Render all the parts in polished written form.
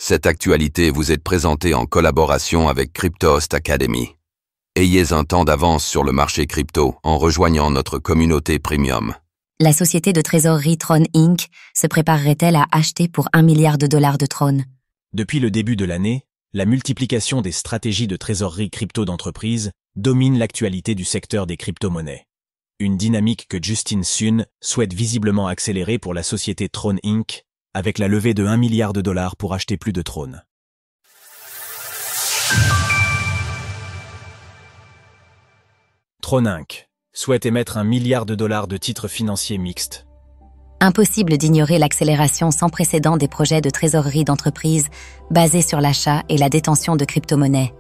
Cette actualité vous est présentée en collaboration avec Cryptost Academy. Ayez un temps d'avance sur le marché crypto en rejoignant notre communauté premium. La société de trésorerie Tron Inc. se préparerait-elle à acheter pour $1 milliard de Tron? Depuis le début de l'année, la multiplication des stratégies de trésorerie crypto d'entreprise domine l'actualité du secteur des crypto-monnaies. Une dynamique que Justin Sun souhaite visiblement accélérer pour la société Tron Inc., avec la levée de $1 milliard pour acheter plus de Tron. Tron Inc. souhaite émettre $1 milliard de titres financiers mixtes. Impossible d'ignorer l'accélération sans précédent des projets de trésorerie d'entreprise basés sur l'achat et la détention de crypto-monnaies,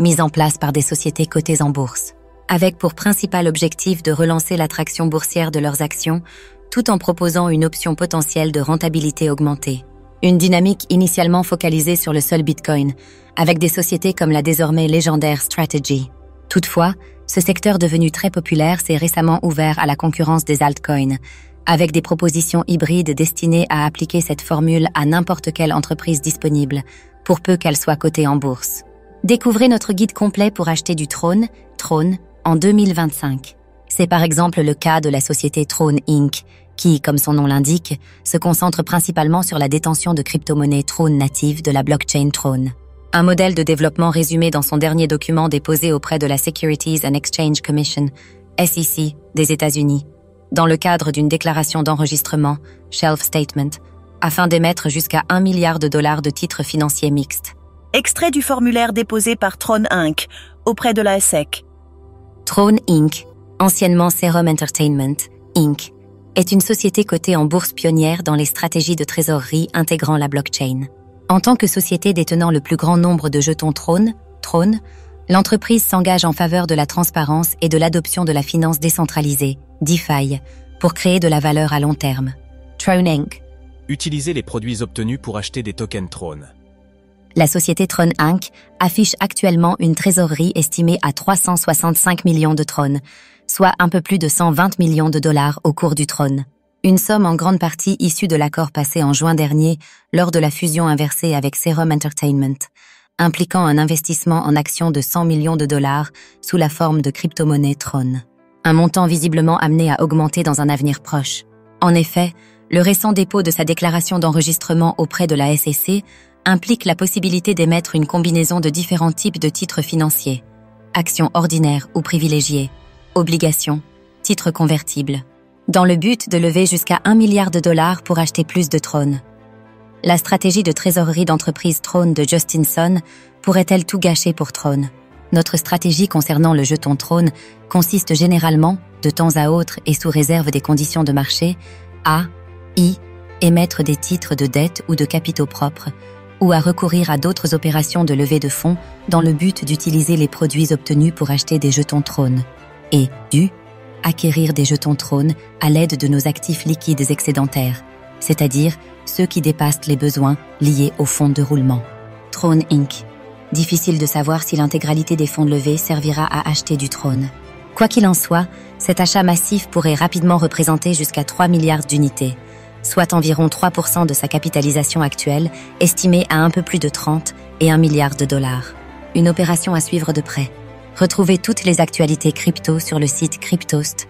mis en place par des sociétés cotées en bourse, avec pour principal objectif de relancer l'attraction boursière de leurs actions, tout en proposant une option potentielle de rentabilité augmentée. Une dynamique initialement focalisée sur le seul Bitcoin, avec des sociétés comme la désormais légendaire Strategy. Toutefois, ce secteur devenu très populaire s'est récemment ouvert à la concurrence des altcoins, avec des propositions hybrides destinées à appliquer cette formule à n'importe quelle entreprise disponible, pour peu qu'elle soit cotée en bourse. Découvrez notre guide complet pour acheter du Tron, en 2025. C'est par exemple le cas de la société Tron Inc., qui, comme son nom l'indique, se concentre principalement sur la détention de crypto-monnaies Tron natives de la blockchain Tron. Un modèle de développement résumé dans son dernier document déposé auprès de la Securities and Exchange Commission, SEC, des États-Unis, dans le cadre d'une déclaration d'enregistrement, Shelf Statement, afin d'émettre jusqu'à $1 milliard de titres financiers mixtes. Extrait du formulaire déposé par Tron Inc. auprès de la SEC. Tron Inc., anciennement Serum Entertainment, Inc., est une société cotée en bourse pionnière dans les stratégies de trésorerie intégrant la blockchain. En tant que société détenant le plus grand nombre de jetons Tron, l'entreprise s'engage en faveur de la transparence et de l'adoption de la finance décentralisée, DeFi, pour créer de la valeur à long terme. Tron Inc. Utilisez les produits obtenus pour acheter des tokens Tron. La société Tron Inc. affiche actuellement une trésorerie estimée à 365 millions de Tron, soit un peu plus de $120 millions au cours du Tron. Une somme en grande partie issue de l'accord passé en juin dernier lors de la fusion inversée avec Serum Entertainment, impliquant un investissement en actions de $100 millions sous la forme de crypto-monnaie Tron. Un montant visiblement amené à augmenter dans un avenir proche. En effet, le récent dépôt de sa déclaration d'enregistrement auprès de la SEC implique la possibilité d'émettre une combinaison de différents types de titres financiers, actions ordinaires ou privilégiées, obligations, titres convertibles, dans le but de lever jusqu'à $1 milliard pour acheter plus de Tron. La stratégie de trésorerie d'entreprise Tron de Justin Sun pourrait-elle tout gâcher pour Tron? Notre stratégie concernant le jeton Tron consiste généralement, de temps à autre et sous réserve des conditions de marché, à émettre des titres de dette ou de capitaux propres, ou à recourir à d'autres opérations de levée de fonds dans le but d'utiliser les produits obtenus pour acheter des jetons Tron, et acquérir des jetons Tron à l'aide de nos actifs liquides excédentaires, c'est-à-dire ceux qui dépassent les besoins liés au fonds de roulement. Tron Inc. Difficile de savoir si l'intégralité des fonds levés servira à acheter du Tron. Quoi qu'il en soit, cet achat massif pourrait rapidement représenter jusqu'à 3 milliards d'unités, soit environ 3% de sa capitalisation actuelle, estimée à un peu plus de 30 et $1 milliard. Une opération à suivre de près. Retrouvez toutes les actualités crypto sur le site cryptost.fr.